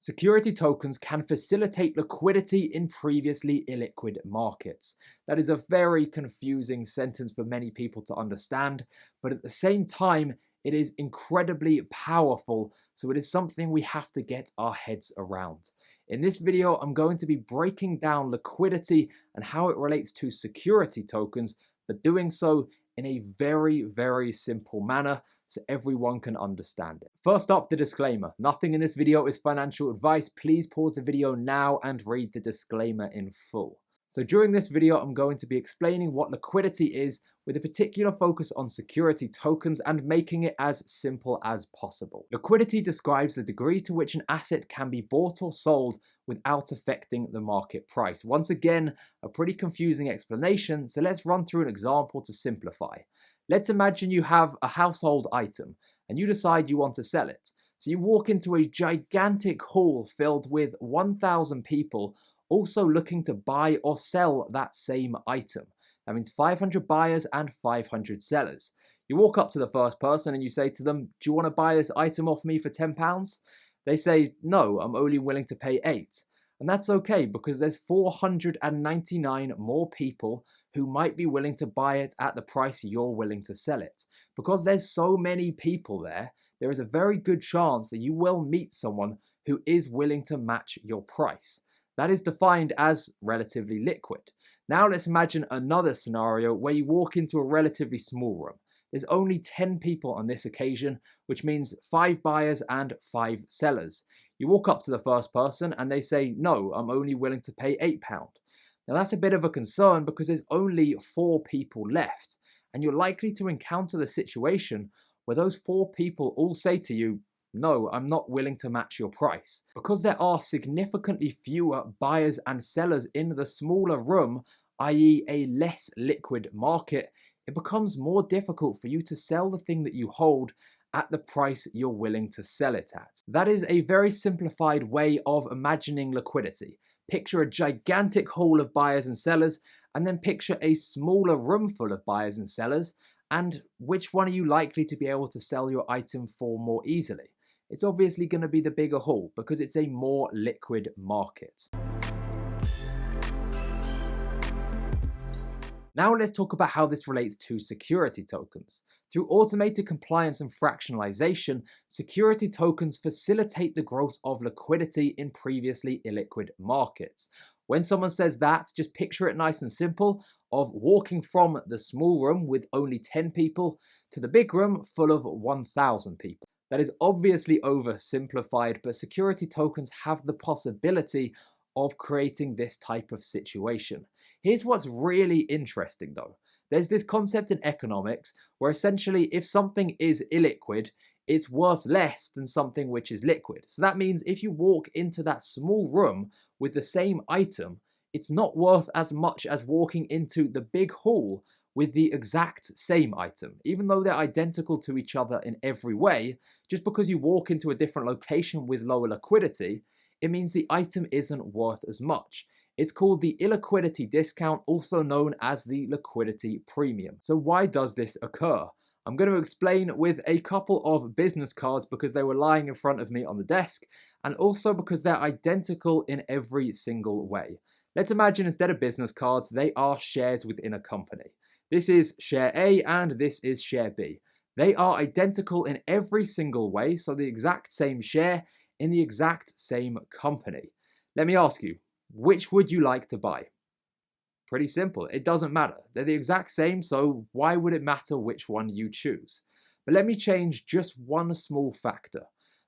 Security tokens can facilitate liquidity in previously illiquid markets. That is a very confusing sentence for many people to understand, but at the same time, it is incredibly powerful, so it is something we have to get our heads around. In this video, I'm going to be breaking down liquidity and how it relates to security tokens, but doing so in a very simple manner so everyone can understand it. First up, the disclaimer. Nothing in this video is financial advice. Please pause the video now and read the disclaimer in full. So during this video, I'm going to be explaining what liquidity is with a particular focus on security tokens and making it as simple as possible. Liquidity describes the degree to which an asset can be bought or sold without affecting the market price. Once again, a pretty confusing explanation, so let's run through an example to simplify. Let's imagine you have a household item and you decide you want to sell it. So you walk into a gigantic hall filled with 1,000 people also looking to buy or sell that same item. That means 500 buyers and 500 sellers. You walk up to the first person and you say to them, "Do you want to buy this item off me for £10? They say, "No, I'm only willing to pay 8. And that's okay because there's 499 more people who might be willing to buy it at the price you're willing to sell it. Because there's so many people there is a very good chance that you will meet someone who is willing to match your price. That is defined as relatively liquid. Now let's imagine another scenario where you walk into a relatively small room. There's only 10 people on this occasion, which means 5 buyers and 5 sellers. You walk up to the first person and they say, "No, I'm only willing to pay £8. Now that's a bit of a concern because there's only 4 people left, and you're likely to encounter the situation where those 4 people all say to you, "No, I'm not willing to match your price." Because there are significantly fewer buyers and sellers in the smaller room, i.e. a less liquid market, it becomes more difficult for you to sell the thing that you hold at the price you're willing to sell it at. That is a very simplified way of imagining liquidity. Picture a gigantic hall of buyers and sellers, and then picture a smaller room full of buyers and sellers, and which one are you likely to be able to sell your item for more easily? It's obviously going to be the bigger hall because it's a more liquid market. Now let's talk about how this relates to security tokens. Through automated compliance and fractionalization, security tokens facilitate the growth of liquidity in previously illiquid markets. When someone says that, just picture it nice and simple of walking from the small room with only 10 people to the big room full of 1,000 people. That is obviously oversimplified, but security tokens have the possibility of creating this type of situation. Here's what's really interesting though. There's this concept in economics where essentially if something is illiquid, it's worth less than something which is liquid. So that means if you walk into that small room with the same item, it's not worth as much as walking into the big hall with the exact same item. Even though they're identical to each other in every way, just because you walk into a different location with lower liquidity, it means the item isn't worth as much. It's called the illiquidity discount, also known as the liquidity premium. So why does this occur? I'm going to explain with a couple of business cards because they were lying in front of me on the desk, and also because they're identical in every single way. Let's imagine instead of business cards, they are shares within a company. This is share A and this is share B. They are identical in every single way, so the exact same share in the exact same company. Let me ask you, which would you like to buy? Pretty simple, it doesn't matter. They're the exact same, so why would it matter which one you choose? But let me change just one small factor.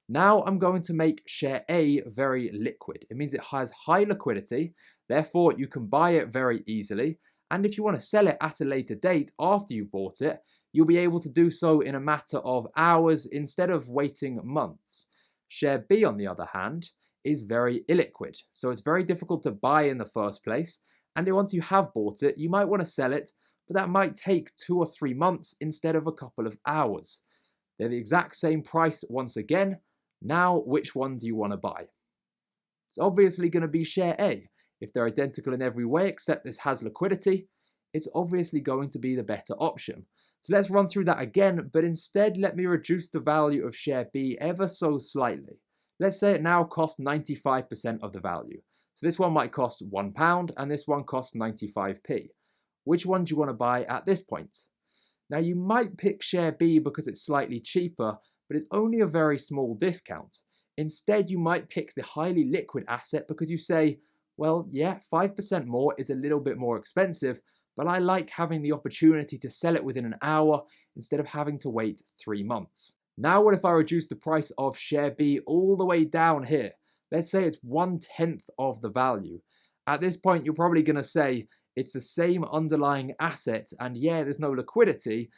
Now I'm going to make share A very liquid. It means it has high liquidity, therefore you can buy it very easily, and if you want to sell it at a later date after you've bought it, you'll be able to do so in a matter of hours instead of waiting months. Share B, on the other hand, is very illiquid, so it's very difficult to buy in the first place, and once you have bought it, you might want to sell it, but that might take 2 or 3 months instead of a couple of hours. They're the exact same price once again. Now, which one do you want to buy? It's obviously going to be share A. If they're identical in every way except this has liquidity, it's obviously going to be the better option. So let's run through that again, but instead let me reduce the value of share B ever so slightly. Let's say it now costs 95% of the value. So this one might cost £1 and this one costs 95p. Which one do you want to buy at this point? Now you might pick share B because it's slightly cheaper, but it's only a very small discount. Instead, you might pick the highly liquid asset because you say, well, yeah, 5% more is a little bit more expensive, but I like having the opportunity to sell it within an hour instead of having to wait 3 months. Now what if I reduce the price of share B all the way down here? Let's say it's 1/10 of the value. At this point, you're probably going to say it's the same underlying asset and yeah, there's no liquidity,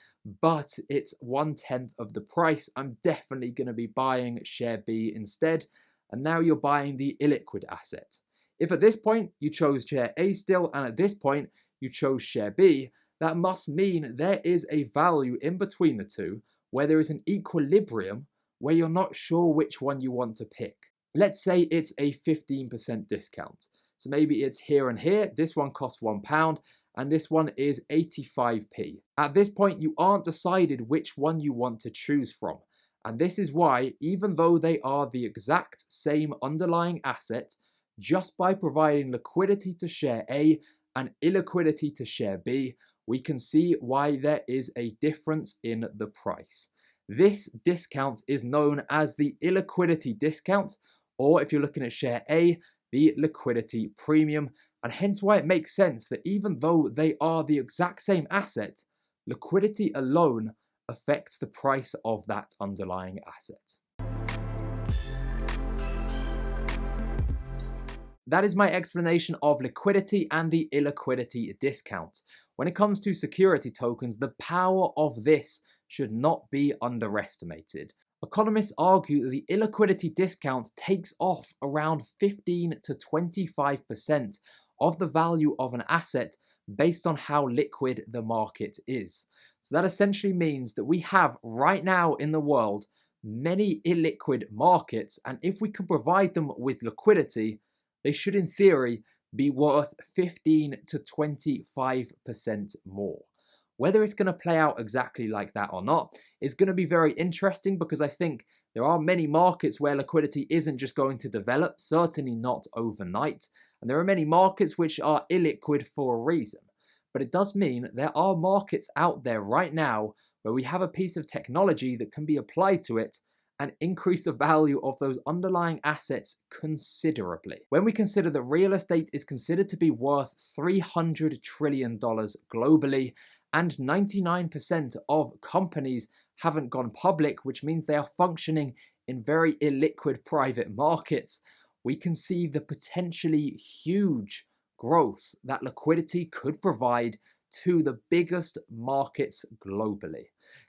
but it's 1/10 of the price. I'm definitely going to be buying share B instead. And now you're buying the illiquid asset. If at this point you chose share A still, and at this point you chose share B, that must mean there is a value in between the two where there is an equilibrium where you're not sure which one you want to pick. Let's say it's a 15% discount. So maybe it's here and here. This one costs £1 and this one is 85p. At this point, you aren't decided which one you want to choose from. And this is why, even though they are the exact same underlying asset, just by providing liquidity to share A and illiquidity to share B, we can see why there is a difference in the price. This discount is known as the illiquidity discount, or if you're looking at share A, the liquidity premium, and hence why it makes sense that even though they are the exact same asset, liquidity alone affects the price of that underlying asset. That is my explanation of liquidity and the illiquidity discount. When it comes to security tokens, the power of this should not be underestimated. Economists argue that the illiquidity discount takes off around 15 to 25% of the value of an asset based on how liquid the market is. So that essentially means that we have right now in the world many illiquid markets, and if we can provide them with liquidity, they should in theory be worth 15 to 25% more. Whether it's going to play out exactly like that or not is going to be very interesting, because I think there are many markets where liquidity isn't just going to develop, certainly not overnight, and there are many markets which are illiquid for a reason. But it does mean there are markets out there right now where we have a piece of technology that can be applied to it and increase the value of those underlying assets considerably. When we consider that real estate is considered to be worth $300 trillion globally, and 99% of companies haven't gone public, which means they are functioning in very illiquid private markets, we can see the potentially huge growth that liquidity could provide to the biggest markets globally.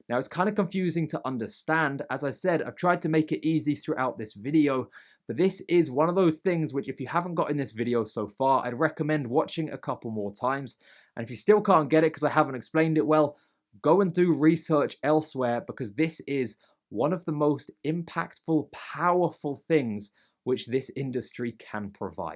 Now, it's kind of confusing to understand. As I said, I've tried to make it easy throughout this video, but this is one of those things which, if you haven't gotten this video so far, I'd recommend watching a couple more times. And if you still can't get it because I haven't explained it well, go and do research elsewhere, because this is one of the most impactful, powerful things which this industry can provide.